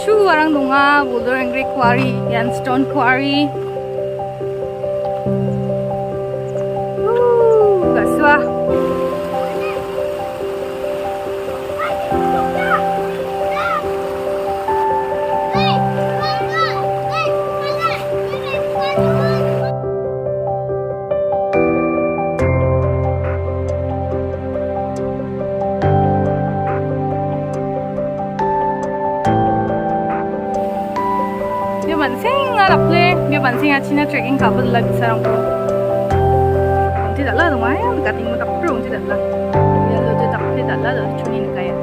Chu warang dunga Boldorenggre Quarry, yan stone quarry. Gaswa. Bansin nga raple, dia bansin nga China trekking kabel lagi sarang ko. Tidak lah, rumahnya kating mo tak perlu tidak lah. Dia lo tak lah, cunin kaya.